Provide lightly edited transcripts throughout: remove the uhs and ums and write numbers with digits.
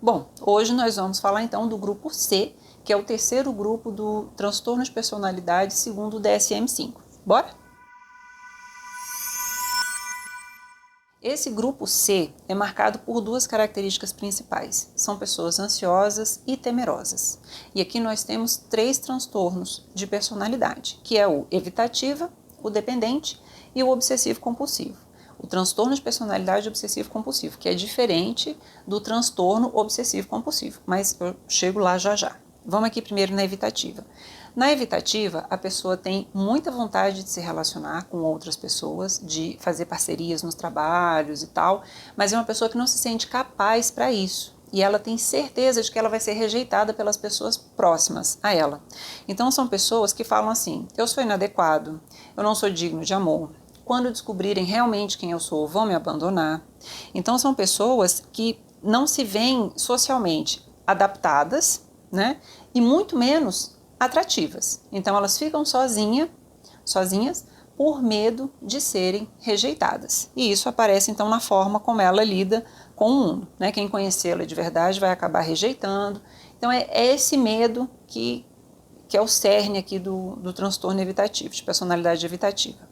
Bom, hoje nós vamos falar então do grupo C, que é o terceiro grupo do transtorno de personalidade segundo o DSM-5. Bora? Esse grupo C é marcado por duas características principais. São pessoas ansiosas e temerosas. E aqui nós temos 3 transtornos de personalidade, que é o evitativa, o dependente e o obsessivo-compulsivo. O transtorno de personalidade obsessivo-compulsivo, que é diferente do transtorno obsessivo-compulsivo, mas eu chego lá já já. Vamos aqui primeiro na evitativa. Na evitativa, a pessoa tem muita vontade de se relacionar com outras pessoas, de fazer parcerias nos trabalhos e tal, mas é uma pessoa que não se sente capaz para isso. E ela tem certeza de que ela vai ser rejeitada pelas pessoas próximas a ela. Então são pessoas que falam assim, eu sou inadequado, eu não sou digno de amor, quando descobrirem realmente quem eu sou, vão me abandonar. Então são pessoas que não se veem socialmente adaptadas, né? E muito menos atrativas. Então elas ficam sozinhas por medo de serem rejeitadas. E isso aparece então na forma como ela lida com o mundo, né? Quem conhecê-la de verdade vai acabar rejeitando. Então é esse medo que é o cerne aqui do transtorno evitativo, de personalidade evitativa.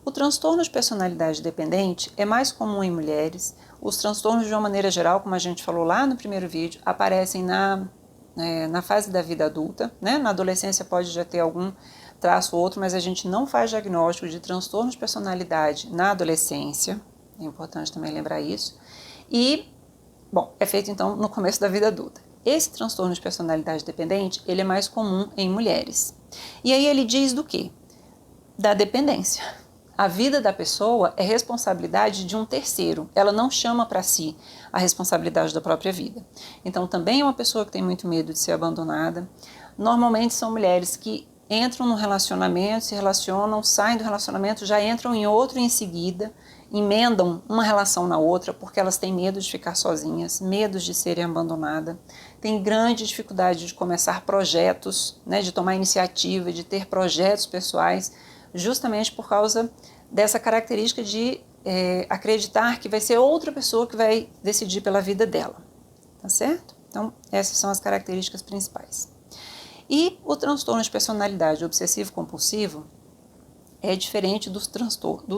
O transtorno de personalidade dependente é mais comum em mulheres. Os transtornos, de uma maneira geral, como a gente falou lá no primeiro vídeo, aparecem na fase da vida adulta, né? Na adolescência pode já ter algum traço ou outro, mas a gente não faz diagnóstico de transtorno de personalidade na adolescência, é importante também lembrar isso, e, bom, é feito então no começo da vida adulta. Esse transtorno de personalidade dependente, ele é mais comum em mulheres. E aí ele diz do quê? Da dependência. A vida da pessoa é responsabilidade de um terceiro, ela não chama para si a responsabilidade da própria vida. Então também é uma pessoa que tem muito medo de ser abandonada. Normalmente são mulheres que entram no relacionamento, se relacionam, saem do relacionamento, já entram em outro em seguida, emendam uma relação na outra porque elas têm medo de ficar sozinhas, medo de serem abandonadas, têm grande dificuldade de começar projetos, né, de tomar iniciativa, de ter projetos pessoais, justamente por causa dessa característica de acreditar que vai ser outra pessoa que vai decidir pela vida dela, tá certo? Então, essas são as características principais. E o transtorno de personalidade obsessivo-compulsivo é diferente do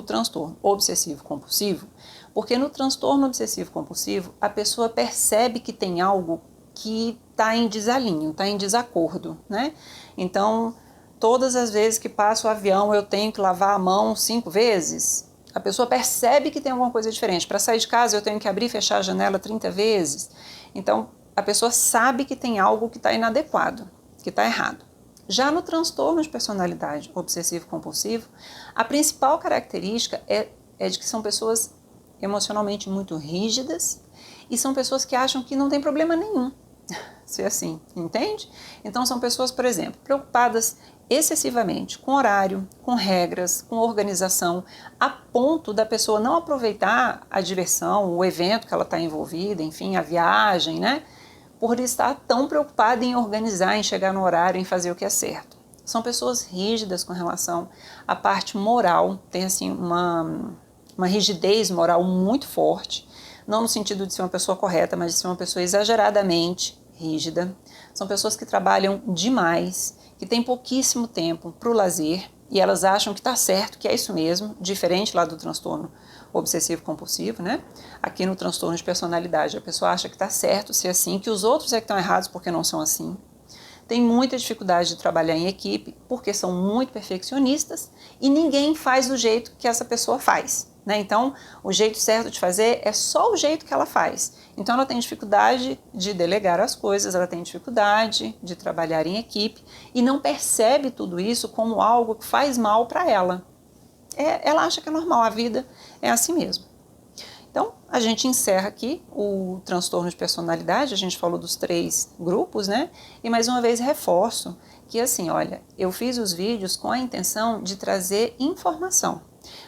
transtorno obsessivo-compulsivo, porque no transtorno obsessivo-compulsivo, a pessoa percebe que tem algo que está em desalinho, está em desacordo, né? Então, todas as vezes que passa o avião eu tenho que lavar a mão 5 vezes, a pessoa percebe que tem alguma coisa diferente. Para sair de casa eu tenho que abrir e fechar a janela 30 vezes. Então a pessoa sabe que tem algo que está inadequado, que está errado. Já no transtorno de personalidade obsessivo-compulsivo, a principal característica é de que são pessoas emocionalmente muito rígidas e são pessoas que acham que não tem problema nenhum ser assim, entende? Então são pessoas, por exemplo, preocupadas excessivamente com horário, com regras, com organização, a ponto da pessoa não aproveitar a diversão, o evento que ela está envolvida, enfim, a viagem, né? Por estar tão preocupada em organizar, em chegar no horário, em fazer o que é certo. São pessoas rígidas com relação à parte moral, tem assim uma rigidez moral muito forte, não no sentido de ser uma pessoa correta, mas de ser uma pessoa exageradamente rígida. São pessoas que trabalham demais, que têm pouquíssimo tempo para o lazer e elas acham que está certo, que é isso mesmo, diferente lá do transtorno obsessivo-compulsivo, né? Aqui no transtorno de personalidade, a pessoa acha que está certo ser assim, que os outros é que estão errados porque não são assim. Tem muita dificuldade de trabalhar em equipe porque são muito perfeccionistas e ninguém faz do jeito que essa pessoa faz, né? Então, o jeito certo de fazer é só o jeito que ela faz. Então, ela tem dificuldade de delegar as coisas, ela tem dificuldade de trabalhar em equipe e não percebe tudo isso como algo que faz mal para ela. Ela acha que é normal, a vida é assim mesmo. Então, a gente encerra aqui o transtorno de personalidade, a gente falou dos 3 grupos, né? E mais uma vez reforço que assim, olha, eu fiz os vídeos com a intenção de trazer informação,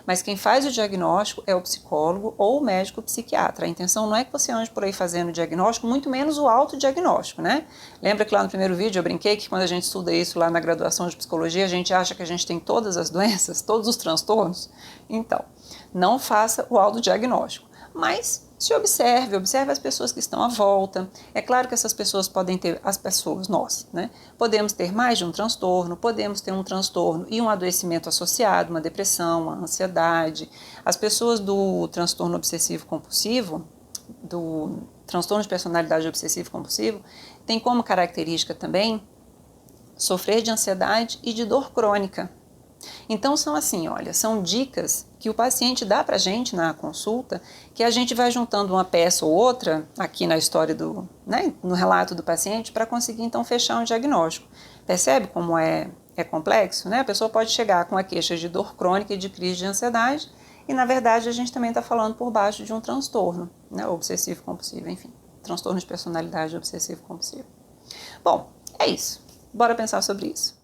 mas quem faz o diagnóstico é o psicólogo ou o médico psiquiatra. A intenção não é que você ande por aí fazendo diagnóstico, muito menos o autodiagnóstico, né? Lembra que lá no primeiro vídeo eu brinquei que quando a gente estuda isso lá na graduação de psicologia, a gente acha que a gente tem todas as doenças, todos os transtornos? Então, não faça o autodiagnóstico. Mas Se observe, observe as pessoas que estão à volta. É claro que essas pessoas podem ter, as pessoas, nós, né? Podemos ter mais de um transtorno, podemos ter um transtorno e um adoecimento associado, uma depressão, uma ansiedade. As pessoas do transtorno obsessivo compulsivo, do transtorno de personalidade obsessivo compulsivo, têm como característica também sofrer de ansiedade e de dor crônica. Então são assim, olha, são dicas que o paciente dá pra gente na consulta, que a gente vai juntando uma peça ou outra aqui na história do, né, no relato do paciente para conseguir então fechar um diagnóstico. Percebe como é complexo, né? A pessoa pode chegar com a queixa de dor crônica e de crise de ansiedade e na verdade a gente também está falando por baixo de um transtorno, né, obsessivo compulsivo, enfim, transtorno de personalidade obsessivo compulsivo. Bom, é isso. Bora pensar sobre isso.